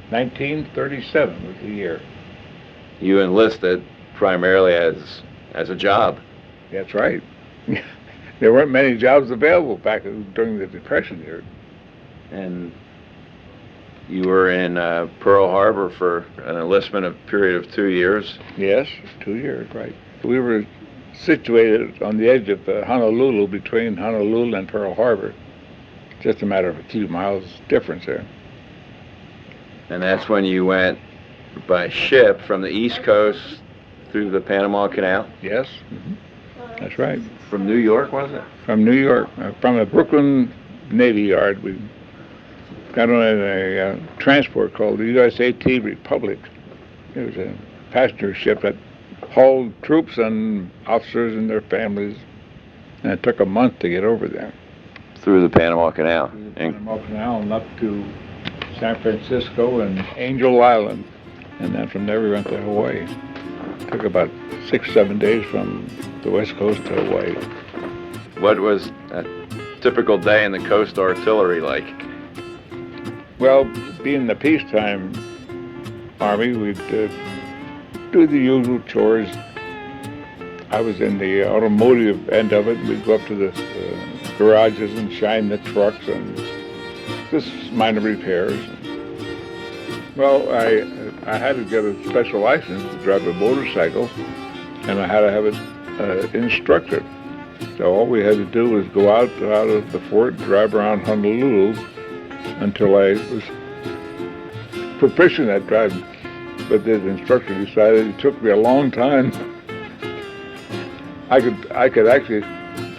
1937 was the year. You enlisted primarily as a job. That's right. There weren't many jobs available back during the Depression year. And you were in Pearl Harbor for an enlistment period of 2 years. Yes, 2 years, right. We were situated on the edge of Honolulu, between Honolulu and Pearl Harbor. Just a matter of a few miles difference there. And that's when you went by ship from the East Coast through the Panama Canal? Yes, that's right. From New York, was it? From New York, from the Brooklyn Navy Yard. We got on a transport called the USAT Republic. It was a passenger ship that hauled troops and officers and their families, and it took a month to get over there. Through the Panama Canal? Through the Panama Canal and up to San Francisco and Angel Island, and then from there we went to Hawaii. It took about 6-7 days from the West Coast to Hawaii. What was a typical day in the Coast Artillery like? Well, being the peacetime Army, we'd do the usual chores. I was in the automotive end of it. We'd go up to the garages and shine the trucks and just minor repairs. Well, I had to get a special license to drive a motorcycle, and I had to have it instructed. So all we had to do was go out of the fort, drive around Honolulu until I was proficient at driving. But the instructor decided it took me a long time. I could actually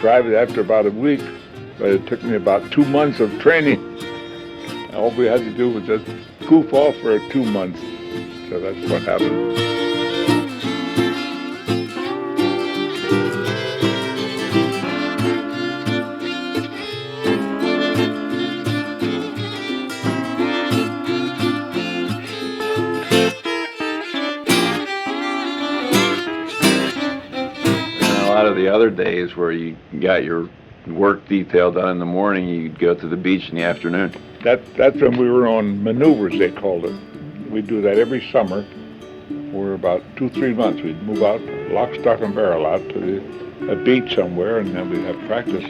drive it after about a week, but it took me about 2 months of training. All we had to do was just goof off for 2 months. So that's what happened. The other days where you got your work detail done in the morning, you'd go to the beach in the afternoon. That's when we were on maneuvers, they called it. We'd do that every summer for about 2-3 months. We'd move out, lock, stock, and barrel out to a beach somewhere, and then we'd have practice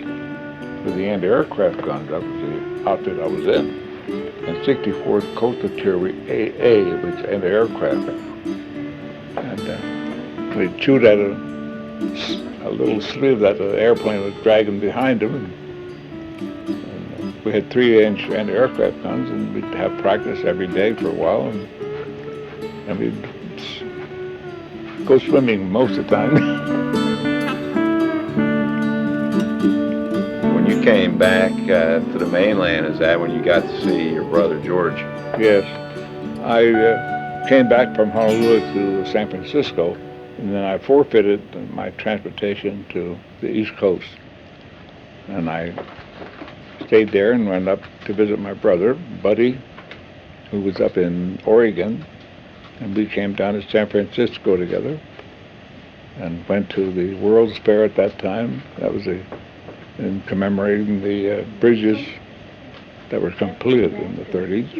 with the anti-aircraft guns. That was the outfit I was in. And 64th Coast Artillery AA, which is anti-aircraft. And we'd shoot at a little sleeve that the airplane was dragging behind him. And we had 3-inch anti-aircraft guns, and we'd have practice every day for a while, and we'd go swimming most of the time. When you came back to the mainland, is that when you got to see your brother George? Yes. I came back from Honolulu to San Francisco, and then I forfeited my transportation to the East Coast. And I stayed there and went up to visit my brother, Buddy, who was up in Oregon. And we came down to San Francisco together and went to the World's Fair at that time. That was in commemorating the bridges that were completed in the 30s.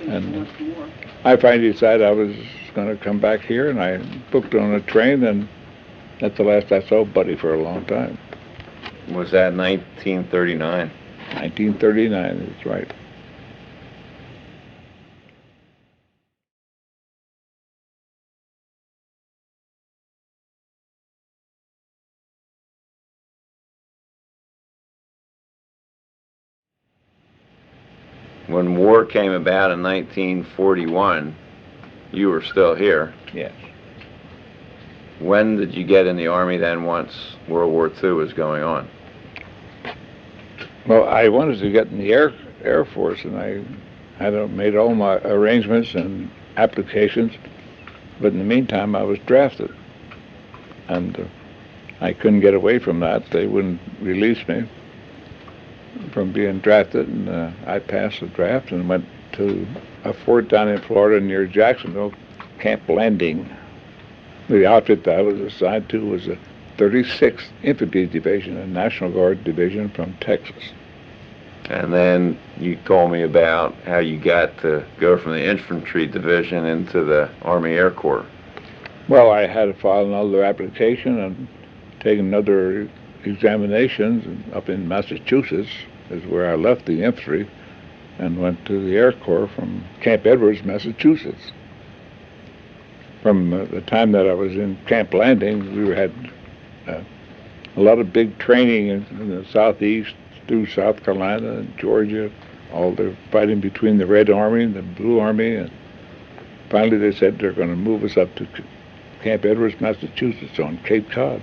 And I finally decided I was going to come back here, and I booked on a train, and that's the last I saw Buddy for a long time. Was that 1939? 1939, that's right. When war came about in 1941, you were still here. Yes. When did you get in the Army then, once World War II was going on? Well, I wanted to get in the Air Force, and I had made all my arrangements and applications, but in the meantime I was drafted, and I couldn't get away from that. They wouldn't release me from being drafted, and I passed the draft and went to a fort down in Florida near Jacksonville, Camp Landing. The outfit that I was assigned to was the 36th Infantry Division, a National Guard division from Texas. And then you told me about how you got to go from the infantry division into the Army Air Corps. Well, I had to file another application and take another examinations up in Massachusetts, is where I left the infantry and went to the Air Corps from Camp Edwards, Massachusetts. From the time that I was in Camp Landing, we had a lot of big training in the southeast through South Carolina and Georgia, all the fighting between the Red Army and the Blue Army, and finally they said they're going to move us up to Camp Edwards, Massachusetts on Cape Cod.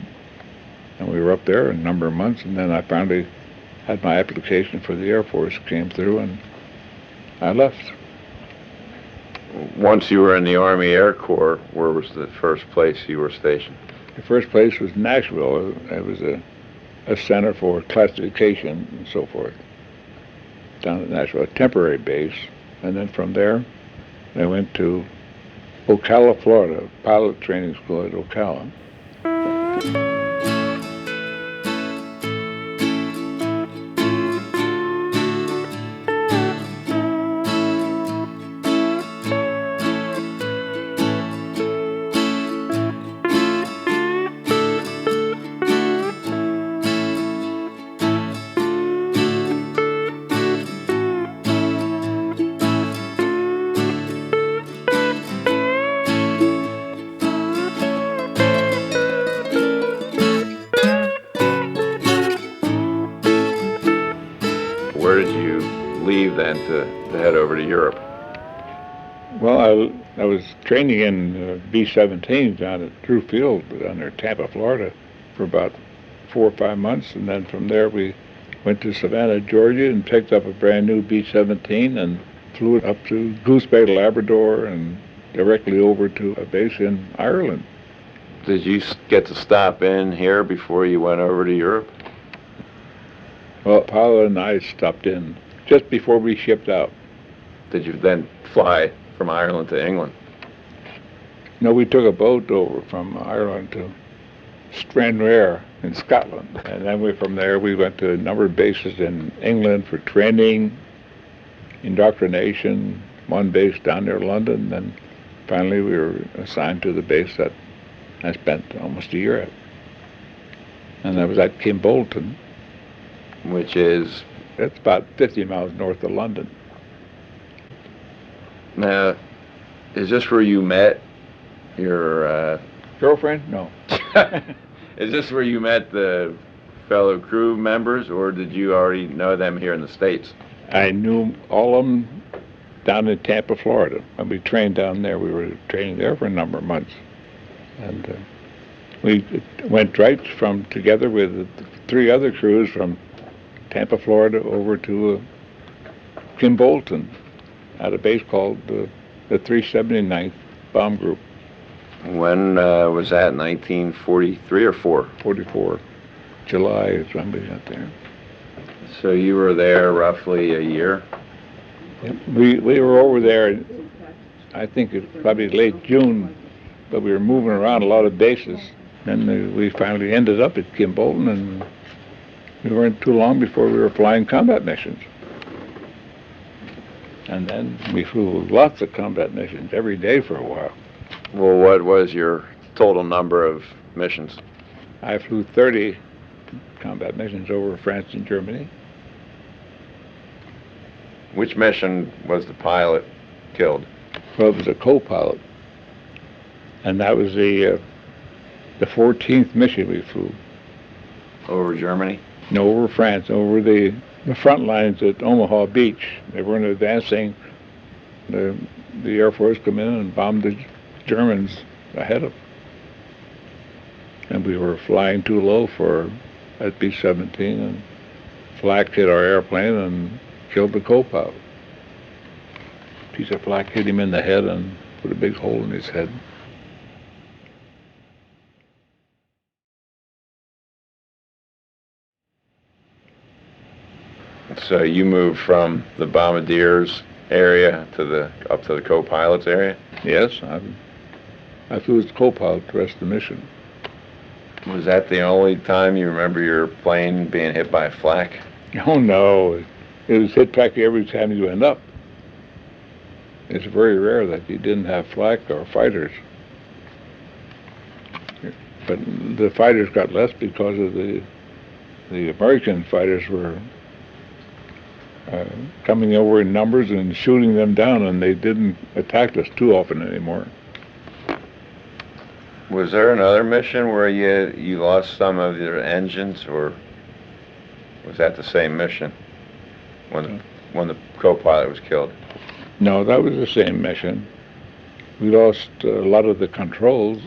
And we were up there a number of months, and then I finally had my application for the Air Force came through, and I left. Once you were in the Army Air Corps, where was the first place you were stationed? The first place was Nashville. It was a center for classification and so forth, down at Nashville, a temporary base. And then from there, I went to Ocala, Florida, pilot training school at Ocala. Where did you leave then to head over to Europe? Well, I was training in B-17 down at Drew Field down there in Tampa, Florida, for about 4 or 5 months, and then from there we went to Savannah, Georgia, and picked up a brand new B-17 and flew it up to Goose Bay, Labrador, and directly over to a base in Ireland. Did you get to stop in here before you went over to Europe? Well, Paula and I stopped in just before we shipped out. Did you then fly from Ireland to England? No, we took a boat over from Ireland to Stranraer in Scotland. And then from there we went to a number of bases in England for training, indoctrination, one base down near London, and finally we were assigned to the base that I spent almost a year at. And that was at Kimbolton. Which is? That's about 50 miles north of London. Now, is this where you met your... Girlfriend? No. Is this where you met the fellow crew members, or did you already know them here in the States? I knew all of them down in Tampa, Florida. When we trained down there, we were training there for a number of months. And we went right from together with 3 other crews from Tampa, Florida, over to Kimbolton at a base called the 379th Bomb Group. When was that, 1943 or 4? 44. July is when we got there. So you were there roughly a year? Yep. We were over there, I think it was probably late June, but we were moving around a lot of bases. And we finally ended up at Kimbolton, and we weren't too long before we were flying combat missions. And then we flew lots of combat missions every day for a while. Well, what was your total number of missions? I flew 30 combat missions over France and Germany. Which mission was the pilot killed? Well, it was a co-pilot. And that was the 14th mission we flew. Over Germany? No, over France, over the front lines at Omaha Beach. They weren't advancing. The Air Force come in and bombed the Germans ahead of them. And we were flying too low for that B-17, and flak hit our airplane and killed the co-pilot. A piece of flak hit him in the head and put a big hole in his head. So you moved from the Bombardiers area up to the co-pilot's area? Yes, I flew as co-pilot the rest of the mission. Was that the only time you remember your plane being hit by flak? Oh no, It was hit practically every time you went up. It's very rare that you didn't have flak or fighters. But the fighters got less because of the American fighters were coming over in numbers and shooting them down, and they didn't attack us too often anymore. Was there another mission where you lost some of your engines, or was that the same mission when the co-pilot was killed? No, that was the same mission. We lost a lot of the controls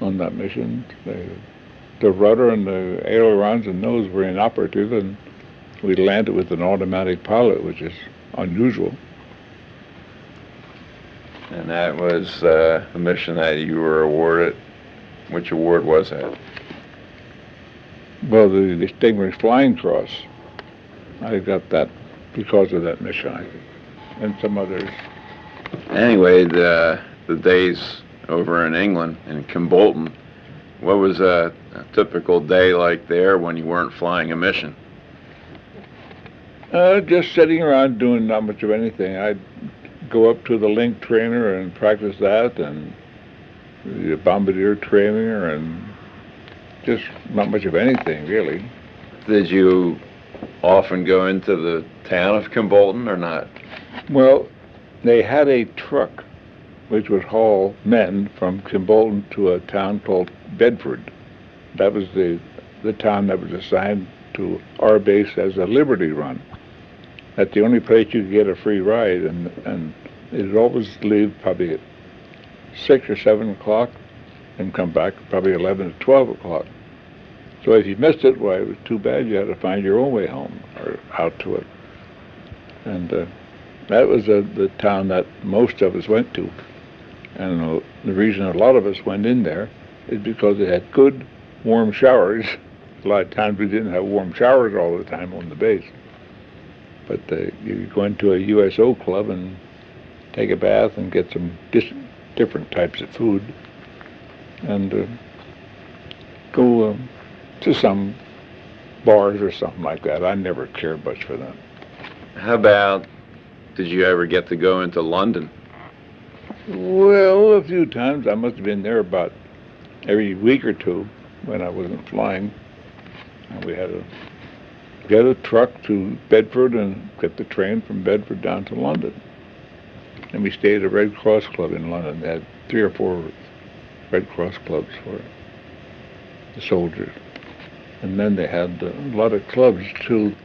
on that mission. The rudder and the ailerons and those were inoperative, and we landed with an automatic pilot, which is unusual. And that was the mission that you were awarded. Which award was that? Well, the Distinguished Flying Cross. I got that because of that mission, I think, and some others. Anyway, the days over in England, in Kimbolton, what was a typical day like there when you weren't flying a mission? Just sitting around doing not much of anything. I'd go up to the link trainer and practice that, and the Bombardier trainer, and just not much of anything, really. Did you often go into the town of Kimbolton or not? Well, they had a truck which would haul men from Kimbolton to a town called Bedford. That was the town that was assigned to our base as a Liberty run. That's the only place you could get a free ride, and it would always leave probably at 6 or 7 o'clock and come back probably 11 to 12 o'clock. So if you missed it, well, it was too bad. You had to find your own way home or out to it. And that was the town that most of us went to. And the reason a lot of us went in there is because it had good, warm showers. A lot of times we didn't have warm showers all the time on the base. But you go into a USO club and take a bath and get some different types of food, and go to some bars or something like that. I never cared much for that. How about, did you ever get to go into London? Well, a few times. I must have been there about every week or two when I wasn't flying. And we had to get a truck to Bedford and get the train from Bedford down to London. And we stayed at a Red Cross club in London. They had 3 or 4 Red Cross clubs for the soldiers. And then they had a lot of clubs too.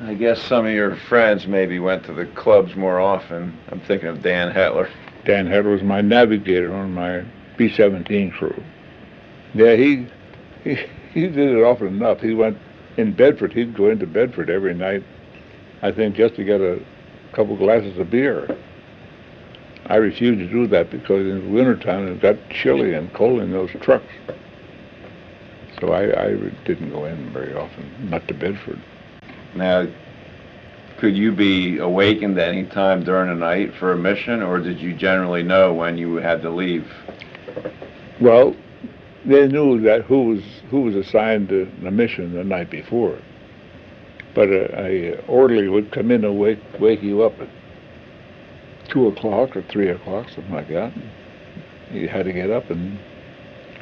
I guess some of your friends maybe went to the clubs more often. I'm thinking of Dan Hetler. Dan Hetler was my navigator on my B-17 crew. Yeah, he did it often enough. He went in Bedford. He'd go into Bedford every night, I think, just to get a couple glasses of beer. I refused to do that because in the wintertime it got chilly and cold in those trucks. So I didn't go in very often, not to Bedford. Now, could you be awakened at any time during the night for a mission, or did you generally know when you had to leave? Well, they knew that who was assigned to the mission the night before. But a orderly would come in and wake you up at 2 o'clock or 3 o'clock, something like that. You had to get up and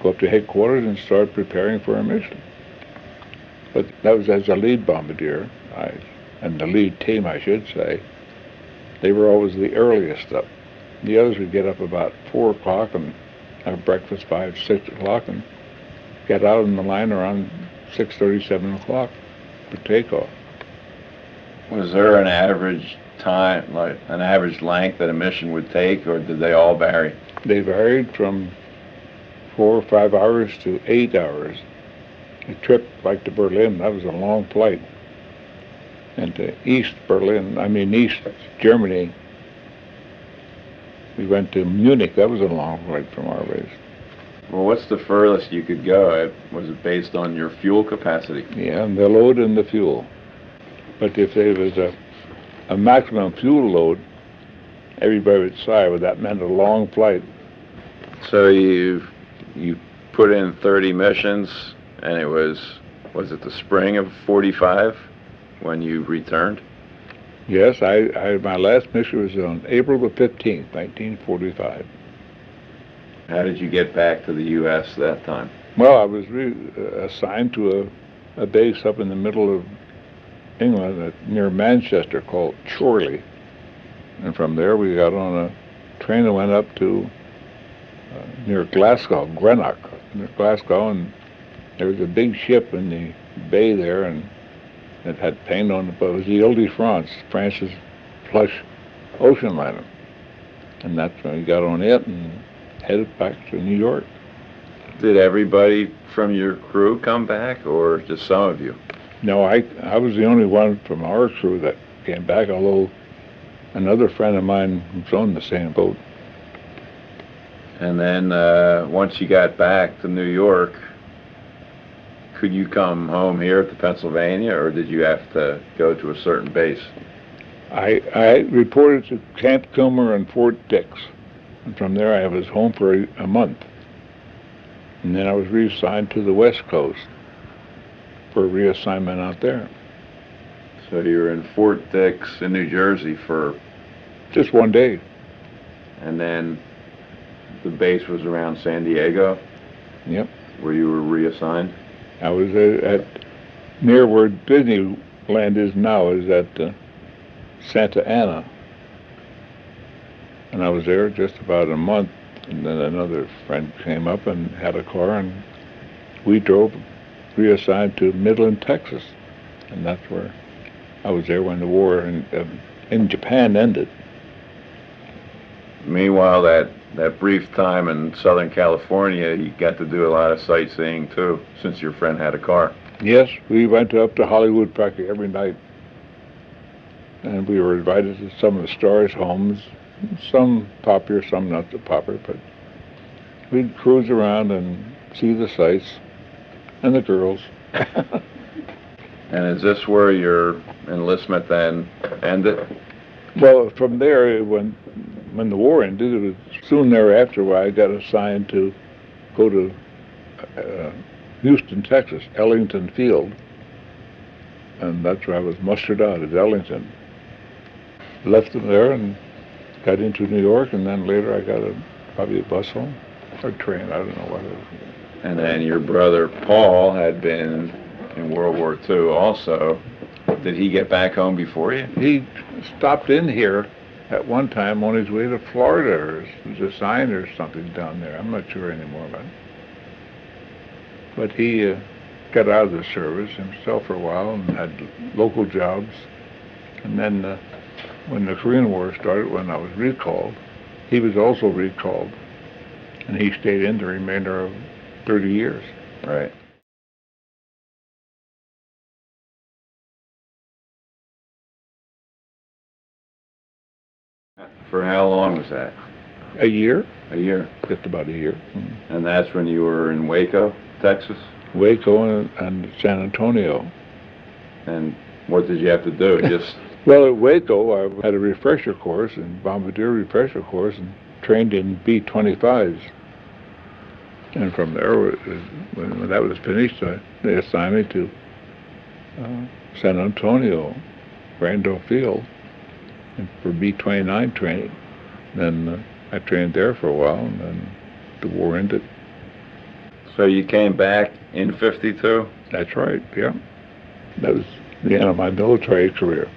go up to headquarters and start preparing for a mission. But that was as a lead bombardier, and the lead team, I should say. They were always the earliest up. The others would get up about 4 o'clock and have breakfast 5, 6 o'clock and get out on the line around 6:30, 7 o'clock for takeoff. Was there an average time, like an average length that a mission would take, or did they all vary? They varied from 4 or 5 hours to 8 hours. A trip like to Berlin, that was a long flight. And to East Germany, we went to Munich. That was a long flight from our base. Well, what's the furthest you could go? Was it based on your fuel capacity? Yeah, and the load and the fuel. But if there was a maximum fuel load, everybody would sigh, well, that meant a long flight. So you put in 30 missions, and it was it the spring of 45? when you returned? Yes, my last mission was on April the 15th, 1945. How did you get back to the U.S. that time? Well, I was assigned to a base up in the middle of England near Manchester called Chorley. And from there we got on a train that went up to near Glasgow, Greenock, near Glasgow, and there was a big ship in the bay there, and it had paint on it, but it was the Ile-de-France, France's flush ocean liner. And that's when we got on it and headed back to New York. Did everybody from your crew come back, or just some of you? No, I was the only one from our crew that came back, although another friend of mine was on the same boat. And then once you got back to New York, could you come home here to Pennsylvania, or did you have to go to a certain base? I reported to Camp Kilmer and Fort Dix, and from there I was home for a month. And then I was reassigned to the West Coast for a reassignment out there. So you were in Fort Dix in New Jersey for... Just one day. And then the base was around San Diego? Yep. Where you were reassigned? I was at near where Disneyland is now, is at Santa Ana. And I was there just about a month, and then another friend came up and had a car, and we drove, reassigned to Midland, Texas. And that's where I was there when the war in Japan ended. Meanwhile, that brief time in Southern California, you got to do a lot of sightseeing too, since your friend had a car. Yes, we went up to Hollywood practically every night. And we were invited to some of the stars' homes, some popular, some not so popular, but we'd cruise around and see the sights and the girls. And is this where your enlistment then ended? Well, from there, when the war ended, it was soon thereafter where I got assigned to go to Houston, Texas, Ellington Field. And that's where I was mustered out at Ellington. Left them there and got into New York, and then later I got probably a bus home or train, I don't know what it was. And then your brother Paul had been in World War II also. Did he get back home before you? He stopped in here at one time on his way to Florida, or was assigned or something down there. I'm not sure anymore about it. But he got out of the service himself for a while and had local jobs. And then when the Korean War started, when I was recalled, he was also recalled. And he stayed in the remainder of 30 years. Right. For how long was that? A year? A year. Just about a year. Mm-hmm. And that's when you were in Waco, Texas? Waco and San Antonio. And what did you have to do? Just... Well, at Waco, I had a refresher course, and Bombardier refresher course, and trained in B-25s. And from there, when that was finished, they assigned me to San Antonio, Randolph Field, and for B-29 training. Then I trained there for a while, and then the war ended. So you came back in 52? That's right, yeah. That was the end of my military career.